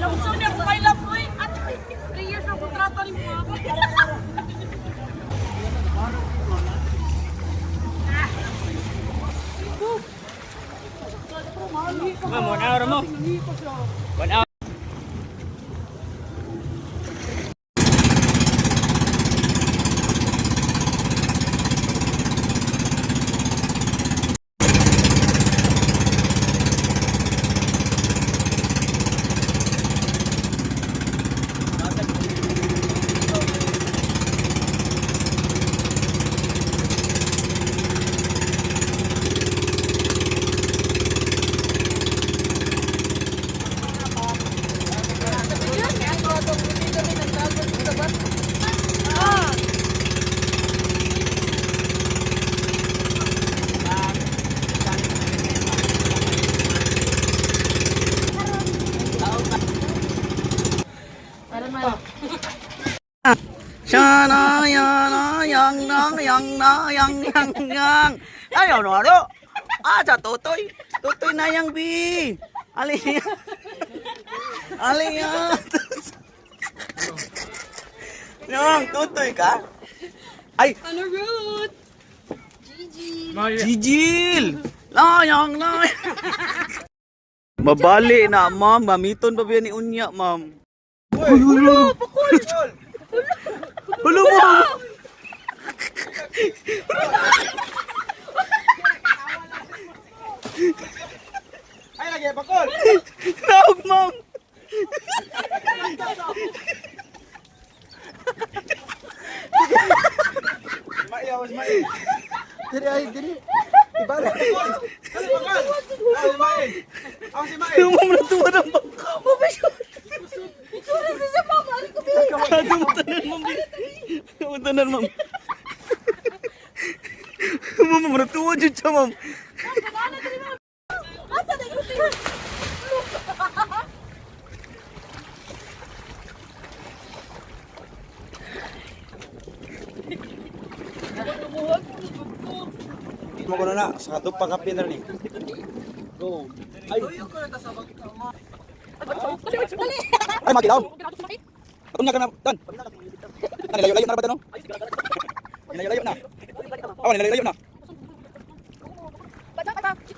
Gusto niya kung may love mo eh. At 3 years ang kontrata rin mo ako. Ma'am, 1 hour mo. 1 hour. Sana yana yang nang yang na yang yang. Ayaw no aro. Sa tutoy. Tutoy na yang bi. Aliya. Aliya. Yang tutoy ka? Ay. Ano root? Jijil. Layang na. Mabali na, ma'am. Mamiton pa biya ni Unya, ma'am. Hulo, pakul. Hulo mo. Ay, lagi, bakol! Naog, ma'am. Maiyawas, mai! Diri ay, diri. Ibalik. Ano bakal? Ay, mai! Ako si mai! Lumam na tuwa ng bangka. Ito na siya mama. Ano ko ba? Kamutanan, ma'am. Kamutanan, ma'am. Ma'am, natuwa dyan siya, ma'am. Asa na yung Mo ko na, sa katong pangkapin na rin. Go. Ay! Ay, makilaw! Atong niya ka na, Dan! Nilayo-layo na ba ito, no? Nilayo-layo na. Awa, nilayo-layo na.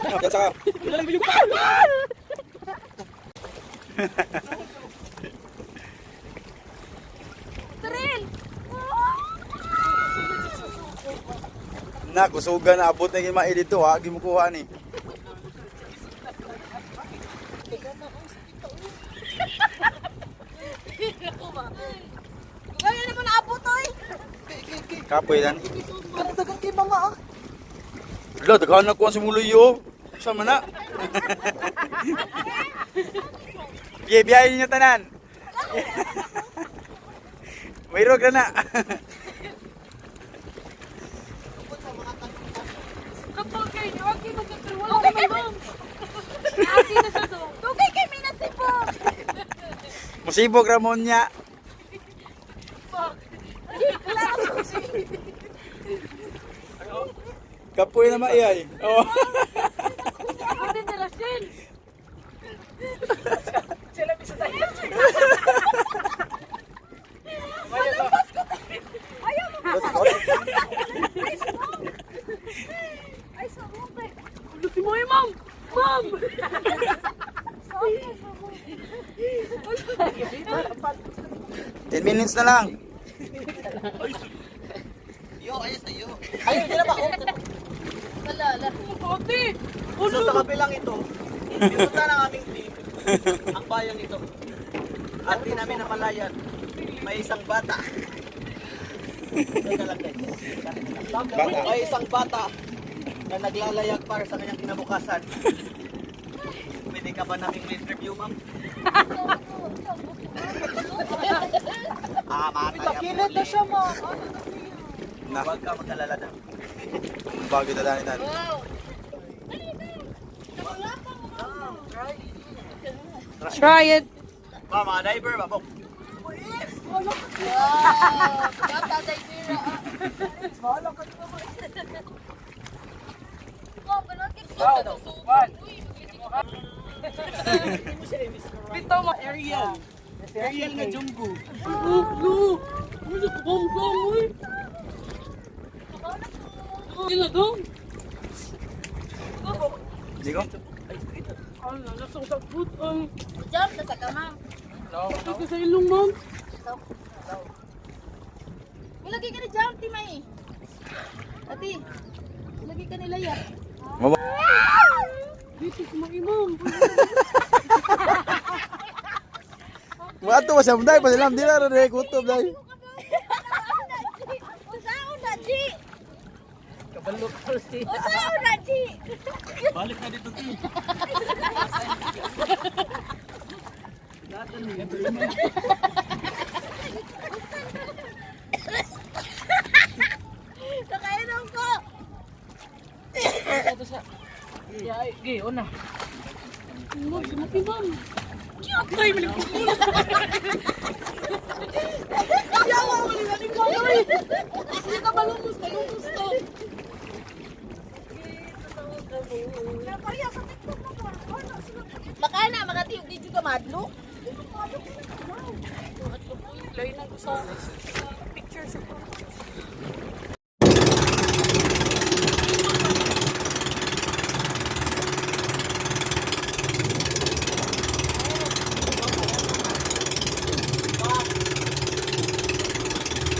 Yan saka. Thrill! Na, kusugan na abot na yung mai dito, ha? Gimukuha ni. Kaya naman naabot oy. Kapoy yan. Dagan kay mga ah. Wala, daghan na ko ang simuloy sama na. Biyahin niyo tanan. Mayroon ka na. Kapag kayo, huwag kayo magkakaroon. Okay kay ma'am. Ati na siya to. Okay kay Minasipo. Musibog Ramon niya. Wala na susi. Kapoy na maiyay. Oh. Ako din na Rachel. Sila bisa tayo. Malampas ko tayo. Ayaw mo ba? Ay, sabukay. Ano si Moy, ma'am? Ma'am! Sorry, sabukay. 10 minutes na lang. Ay, hindi na ba? Malala. Ate! So, sa kabilang ito, pinunta ng aming team ang bayan ito. At di namin namalayan, may isang bata. Teka lang guys. May isang bata na naglalayag para sa kanyang kinabukasan. Pwede ka ba naming interview, ma'am? Matay. Pagkilit na siya, ma'am. Na, huwag ka magkalala na. Bago dadani tayo. Wow! Try it. Mama, diver ba? Bok. Wow! Bata day pira. Wala ka dito mo. Oh, balot kay Bitaw mo, Ariel. Ariel nga Jungko. No. Ano sa bong-bong, uy? Sila dong. Hindi ko. Ano, nasa sa food. Ay, Jump na sa kama. ito ka sa ilong, ma'am. Ilagay ka ni jump, Timay. Ati, ilagay ka nila ya. Mama. Dito kumang Mato ba siya? Dahil pa silang di na rin kutob dahil. Usaon na, Ji. Kabalok ko siya. Usaon na, Ji. Balik na dito, Ti. Nakainom ko. Ito siya. Ay, gay, una. Ma'am, sumati, ma'am. Cute, ay, malikot mo. Yawa, malikot mo. Sige ka balumos, balumos to. Baka na, makatiyog din juga madlo. Lain ako sa picture sa